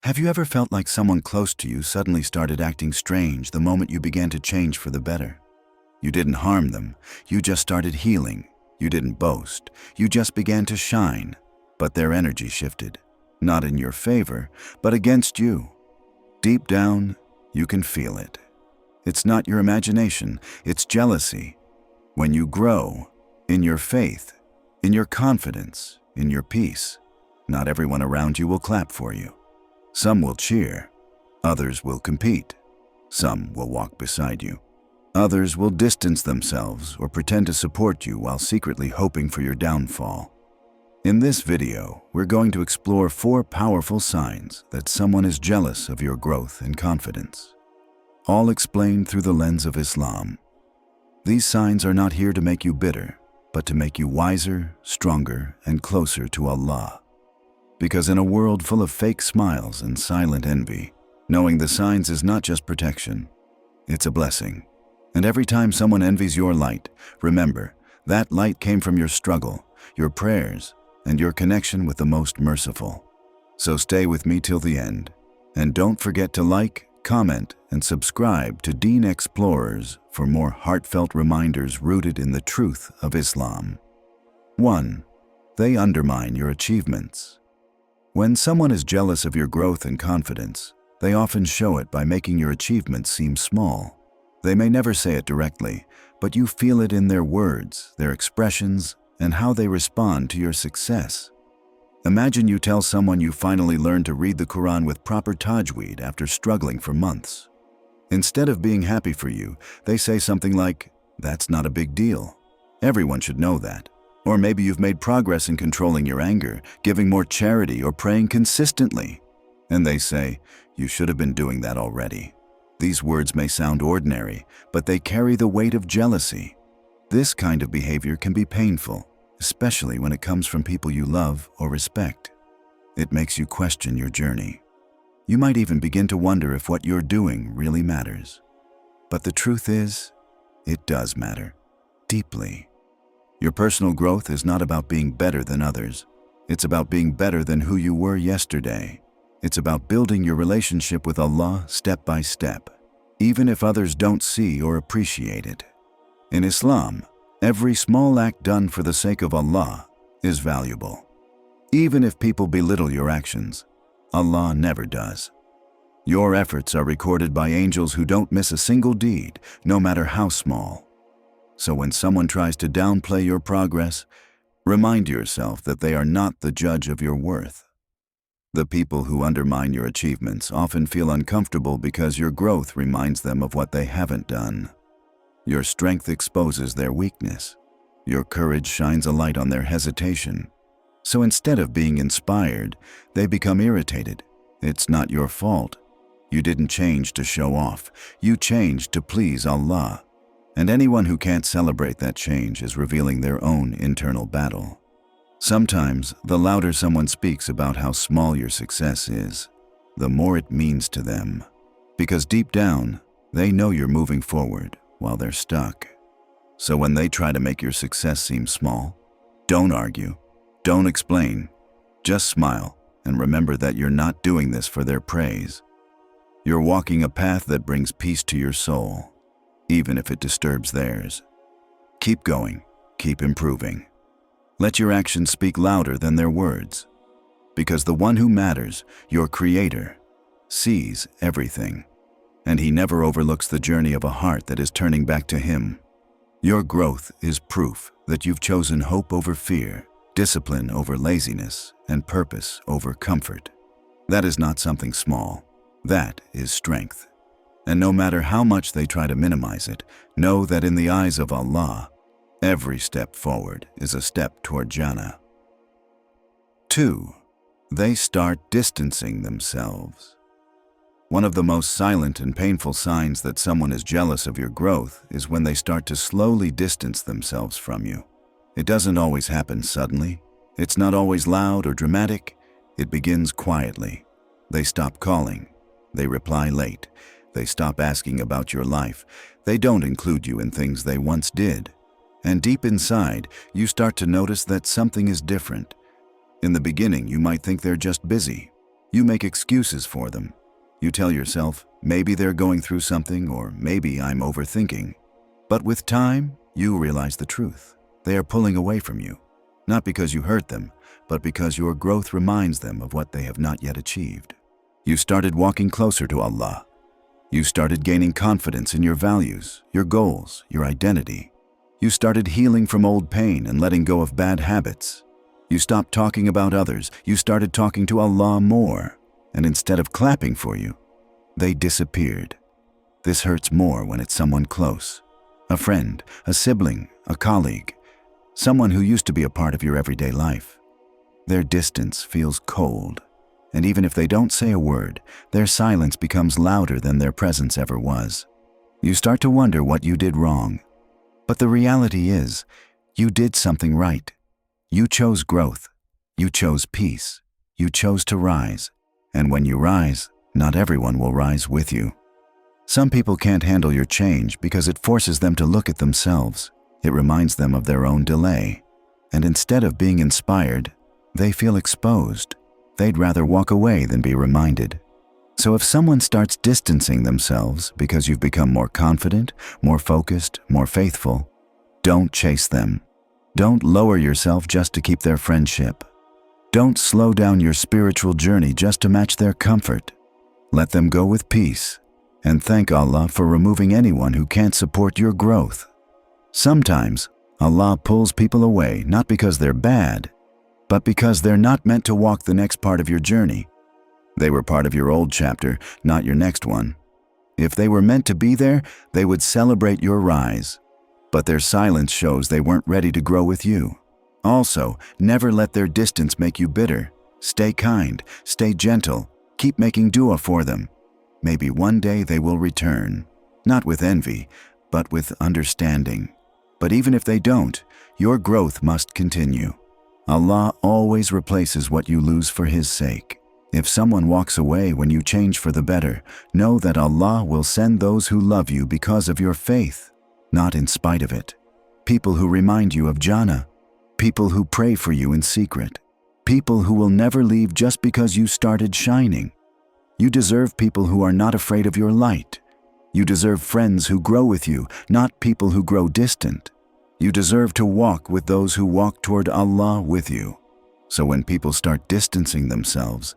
Have you ever felt like someone close to you suddenly started acting strange the moment you began to change for the better? You didn't harm them, you just started healing. You didn't boast, you just began to shine. But their energy shifted, not in your favor, but against you. Deep down, you can feel it. It's not your imagination, it's jealousy. When you grow, in your faith, in your confidence, in your peace, not everyone around you will clap for you. Some will cheer, others will compete, some will walk beside you. Others will distance themselves or pretend to support you while secretly hoping for your downfall. In this video, we're going to explore 4 powerful signs that someone is jealous of your growth and confidence, all explained through the lens of Islam. These signs are not here to make you bitter, but to make you wiser, stronger, and closer to Allah. Because in a world full of fake smiles and silent envy, knowing the signs is not just protection, it's a blessing. And every time someone envies your light, remember, that light came from your struggle, your prayers, and your connection with the Most Merciful. So stay with me till the end. And don't forget to like, comment, and subscribe to Deen Xplorers for more heartfelt reminders rooted in the truth of Islam. 1. They undermine your achievements. When someone is jealous of your growth and confidence, they often show it by making your achievements seem small. They may never say it directly, but you feel it in their words, their expressions, and how they respond to your success. Imagine you tell someone you finally learned to read the Qur'an with proper tajweed after struggling for months. Instead of being happy for you, they say something like, "That's not a big deal. Everyone should know that." Or maybe you've made progress in controlling your anger, giving more charity, or praying consistently. And they say, "You should have been doing that already." These words may sound ordinary, but they carry the weight of jealousy. This kind of behavior can be painful, especially when it comes from people you love or respect. It makes you question your journey. You might even begin to wonder if what you're doing really matters. But the truth is, it does matter, deeply. Your personal growth is not about being better than others. It's about being better than who you were yesterday. It's about building your relationship with Allah step by step, even if others don't see or appreciate it. In Islam, every small act done for the sake of Allah is valuable. Even if people belittle your actions, Allah never does. Your efforts are recorded by angels who don't miss a single deed, no matter how small. So when someone tries to downplay your progress, remind yourself that they are not the judge of your worth. The people who undermine your achievements often feel uncomfortable because your growth reminds them of what they haven't done. Your strength exposes their weakness. Your courage shines a light on their hesitation. So instead of being inspired, they become irritated. It's not your fault. You didn't change to show off. You changed to please Allah. And anyone who can't celebrate that change is revealing their own internal battle. Sometimes, the louder someone speaks about how small your success is, the more it means to them. Because deep down, they know you're moving forward while they're stuck. So when they try to make your success seem small, don't argue, don't explain, just smile and remember that you're not doing this for their praise. You're walking a path that brings peace to your soul, even if it disturbs theirs. Keep going, keep improving. Let your actions speak louder than their words, because the one who matters, your Creator, sees everything, and He never overlooks the journey of a heart that is turning back to Him. Your growth is proof that you've chosen hope over fear, discipline over laziness, and purpose over comfort. That is not something small. That is strength. And no matter how much they try to minimize it, know that in the eyes of Allah, every step forward is a step toward Jannah. 2. They start distancing themselves. One of the most silent and painful signs that someone is jealous of your growth is when they start to slowly distance themselves from you. It doesn't always happen suddenly. It's not always loud or dramatic. It begins quietly. They stop calling. They reply late. They stop asking about your life. They don't include you in things they once did. And deep inside, you start to notice that something is different. In the beginning, you might think they're just busy. You make excuses for them. You tell yourself, maybe they're going through something, or maybe I'm overthinking. But with time, you realize the truth. They are pulling away from you, not because you hurt them, but because your growth reminds them of what they have not yet achieved. You started walking closer to Allah. You started gaining confidence in your values, your goals, your identity. You started healing from old pain and letting go of bad habits. You stopped talking about others. You started talking to Allah more. And instead of clapping for you, they disappeared. This hurts more when it's someone close. A friend, a sibling, a colleague, someone who used to be a part of your everyday life. Their distance feels cold. And even if they don't say a word, their silence becomes louder than their presence ever was. You start to wonder what you did wrong. But the reality is, you did something right. You chose growth. You chose peace. You chose to rise. And when you rise, not everyone will rise with you. Some people can't handle your change because it forces them to look at themselves. It reminds them of their own delay. And instead of being inspired, they feel exposed. They'd rather walk away than be reminded. So if someone starts distancing themselves because you've become more confident, more focused, more faithful, don't chase them. Don't lower yourself just to keep their friendship. Don't slow down your spiritual journey just to match their comfort. Let them go with peace, and thank Allah for removing anyone who can't support your growth. Sometimes, Allah pulls people away not because they're bad, but because they're not meant to walk the next part of your journey. They were part of your old chapter, not your next one. If they were meant to be there, they would celebrate your rise. But their silence shows they weren't ready to grow with you. Also, never let their distance make you bitter. Stay kind, stay gentle, keep making dua for them. Maybe one day they will return, not with envy, but with understanding. But even if they don't, your growth must continue. Allah always replaces what you lose for His sake. If someone walks away when you change for the better, know that Allah will send those who love you because of your faith, not in spite of it. People who remind you of Jannah, people who pray for you in secret, people who will never leave just because you started shining. You deserve people who are not afraid of your light. You deserve friends who grow with you, not people who grow distant. You deserve to walk with those who walk toward Allah with you. So when people start distancing themselves,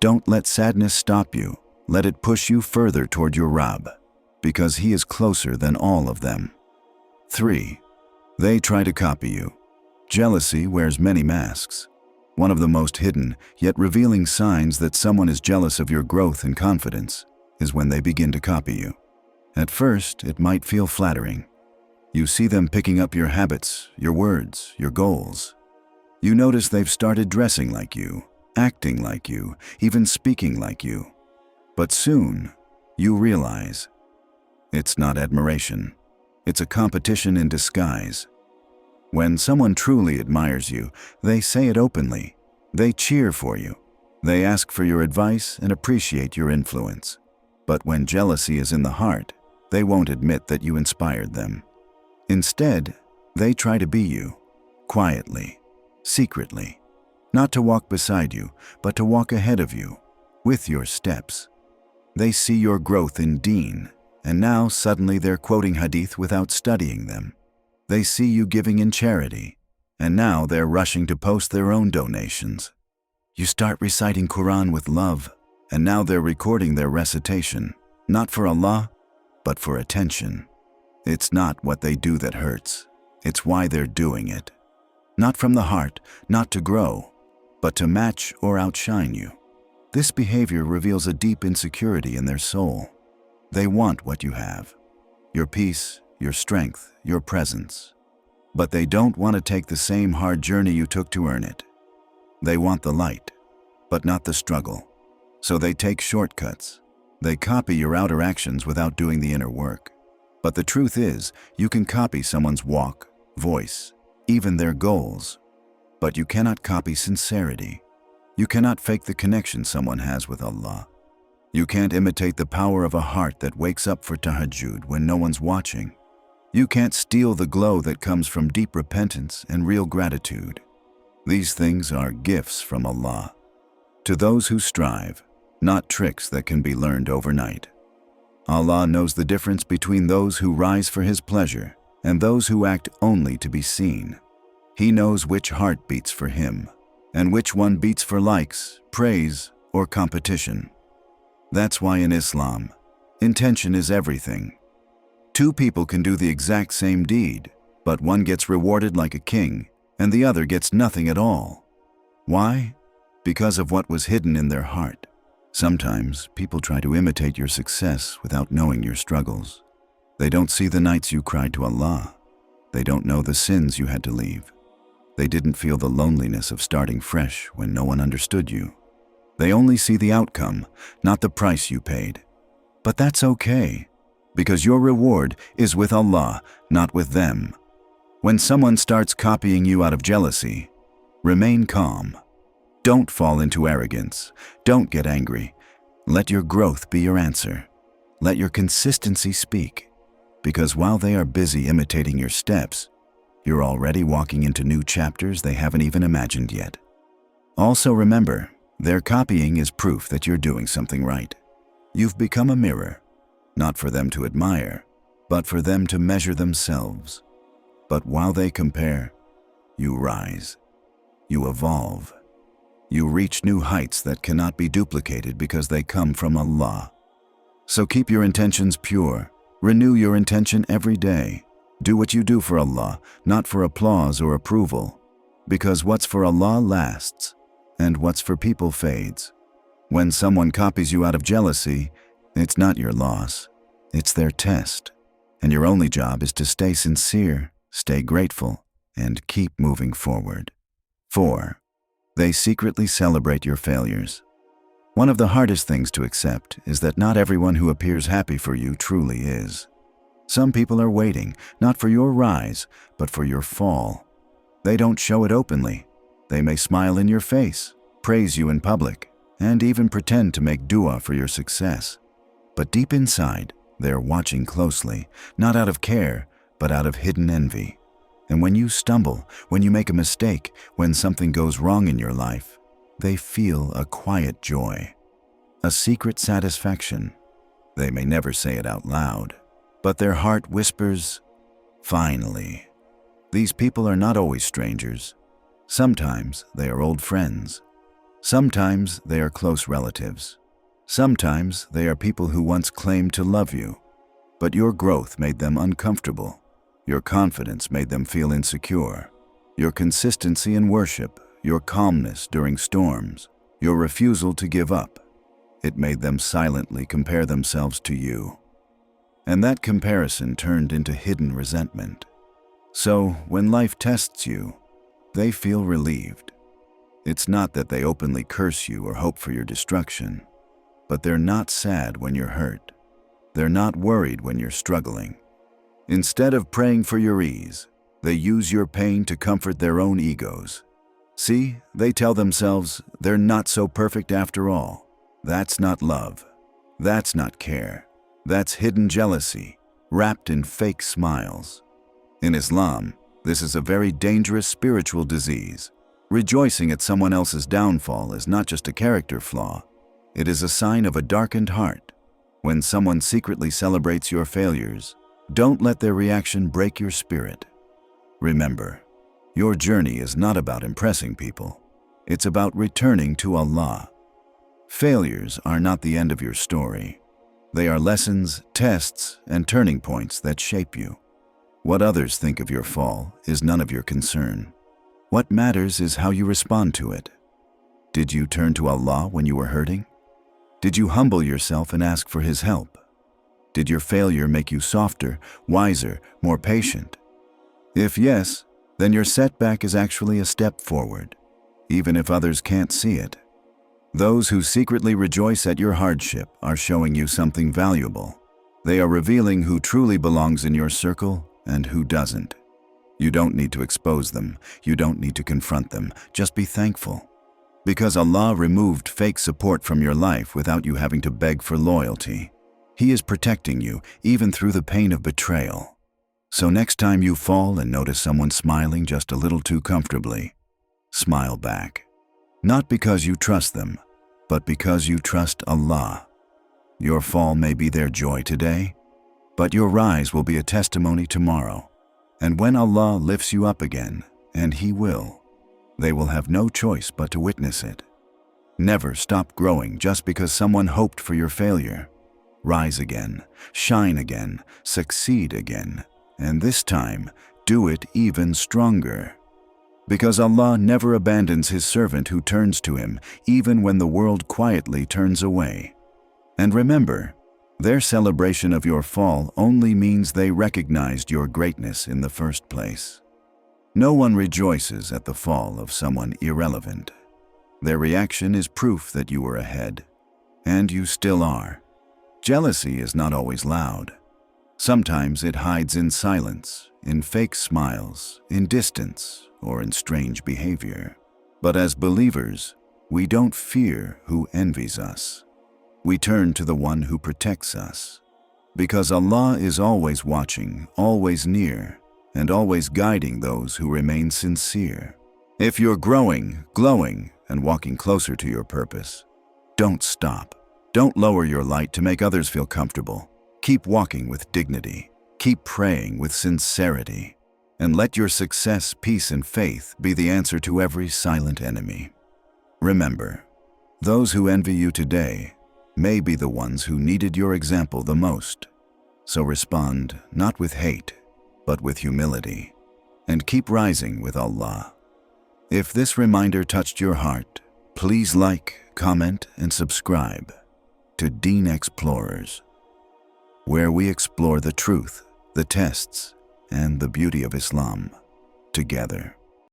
don't let sadness stop you. Let it push you further toward your Rabb, because He is closer than all of them. 3. They try to copy you. Jealousy wears many masks. One of the most hidden, yet revealing signs that someone is jealous of your growth and confidence is when they begin to copy you. At first, it might feel flattering. You see them picking up your habits, your words, your goals. You notice they've started dressing like you, acting like you, even speaking like you. But soon, you realize it's not admiration. It's a competition in disguise. When someone truly admires you, they say it openly. They cheer for you. They ask for your advice and appreciate your influence. But when jealousy is in the heart, they won't admit that you inspired them. Instead, they try to be you, quietly, secretly, not to walk beside you, but to walk ahead of you, with your steps. They see your growth in Deen, and now suddenly they're quoting hadith without studying them. They see you giving in charity, and now they're rushing to post their own donations. You start reciting Qur'an with love, and now they're recording their recitation, not for Allah, but for attention. It's not what they do that hurts. It's why they're doing it. Not from the heart, not to grow, but to match or outshine you. This behavior reveals a deep insecurity in their soul. They want what you have, your peace, your strength, your presence. But they don't want to take the same hard journey you took to earn it. They want the light, but not the struggle. So they take shortcuts. They copy your outer actions without doing the inner work. But the truth is, you can copy someone's walk, voice, even their goals. But you cannot copy sincerity. You cannot fake the connection someone has with Allah. You can't imitate the power of a heart that wakes up for tahajjud when no one's watching. You can't steal the glow that comes from deep repentance and real gratitude. These things are gifts from Allah. to those who strive, not tricks that can be learned overnight. Allah knows the difference between those who rise for His pleasure and those who act only to be seen. He knows which heart beats for Him and which one beats for likes, praise, or competition. That's why in Islam, intention is everything. Two people can do the exact same deed, but one gets rewarded like a king and the other gets nothing at all. Why? Because of what was hidden in their heart. Sometimes people try to imitate your success without knowing your struggles. They don't see the nights you cried to Allah. They don't know the sins you had to leave. They didn't feel the loneliness of starting fresh when no one understood you. They only see the outcome, not the price you paid. But that's okay, because your reward is with Allah, not with them. When someone starts copying you out of jealousy, remain calm. Don't fall into arrogance. Don't get angry. Let your growth be your answer. Let your consistency speak. Because while they are busy imitating your steps, you're already walking into new chapters they haven't even imagined yet. Also remember, their copying is proof that you're doing something right. You've become a mirror, not for them to admire, but for them to measure themselves. But while they compare, you rise. You evolve. You reach new heights that cannot be duplicated because they come from Allah. So keep your intentions pure. Renew your intention every day. Do what you do for Allah, not for applause or approval. Because what's for Allah lasts, and what's for people fades. When someone copies you out of jealousy, it's not your loss. It's their test. And your only job is to stay sincere, stay grateful, and keep moving forward. 4. They secretly celebrate your failures. One of the hardest things to accept is that not everyone who appears happy for you truly is. Some people are waiting, not for your rise, but for your fall. They don't show it openly. They may smile in your face, praise you in public, and even pretend to make dua for your success. But deep inside, they're watching closely, not out of care, but out of hidden envy. And when you stumble, when you make a mistake, when something goes wrong in your life, they feel a quiet joy, a secret satisfaction. They may never say it out loud, but their heart whispers, "Finally." These people are not always strangers. Sometimes they are old friends. Sometimes they are close relatives. Sometimes they are people who once claimed to love you, but your growth made them uncomfortable. Your confidence made them feel insecure. Your consistency in worship, your calmness during storms, your refusal to give up, it made them silently compare themselves to you. And that comparison turned into hidden resentment. So, when life tests you, they feel relieved. It's not that they openly curse you or hope for your destruction, but they're not sad when you're hurt. They're not worried when you're struggling. Instead of praying for your ease, they use your pain to comfort their own egos. See, they tell themselves they're not so perfect after all. That's not love. That's not care. That's hidden jealousy, wrapped in fake smiles. In Islam, this is a very dangerous spiritual disease. Rejoicing at someone else's downfall is not just a character flaw. It is a sign of a darkened heart. When someone secretly celebrates your failures, don't let their reaction break your spirit. Remember, your journey is not about impressing people. It's about returning to Allah. Failures are not the end of your story. They are lessons, tests, and turning points that shape you. What others think of your fall is none of your concern. What matters is how you respond to it. Did you turn to Allah when you were hurting? Did you humble yourself and ask for His help? Did your failure make you softer, wiser, more patient? If yes, then your setback is actually a step forward, even if others can't see it. Those who secretly rejoice at your hardship are showing you something valuable. They are revealing who truly belongs in your circle and who doesn't. You don't need to expose them. You don't need to confront them. Just be thankful. Because Allah removed fake support from your life without you having to beg for loyalty. He is protecting you, even through the pain of betrayal. So next time you fall and notice someone smiling just a little too comfortably, smile back. Not because you trust them, but because you trust Allah. Your fall may be their joy today, but your rise will be a testimony tomorrow. And when Allah lifts you up again, and He will, they will have no choice but to witness it. Never stop growing just because someone hoped for your failure. Rise again, shine again, succeed again, and this time, do it even stronger. Because Allah never abandons His servant who turns to Him, even when the world quietly turns away. And remember, their celebration of your fall only means they recognized your greatness in the first place. No one rejoices at the fall of someone irrelevant. Their reaction is proof that you were ahead, and you still are. Jealousy is not always loud. Sometimes it hides in silence, in fake smiles, in distance, or in strange behavior. But as believers, we don't fear who envies us. We turn to the one who protects us. Because Allah is always watching, always near, and always guiding those who remain sincere. If you're growing, glowing, and walking closer to your purpose, don't stop. Don't lower your light to make others feel comfortable. Keep walking with dignity. Keep praying with sincerity. And let your success, peace, and faith be the answer to every silent enemy. Remember, those who envy you today may be the ones who needed your example the most. So respond not with hate, but with humility, and keep rising with Allah. If this reminder touched your heart, please like, comment, and subscribe to Deen Xplorers, where we explore the truth, the tests, and the beauty of Islam together.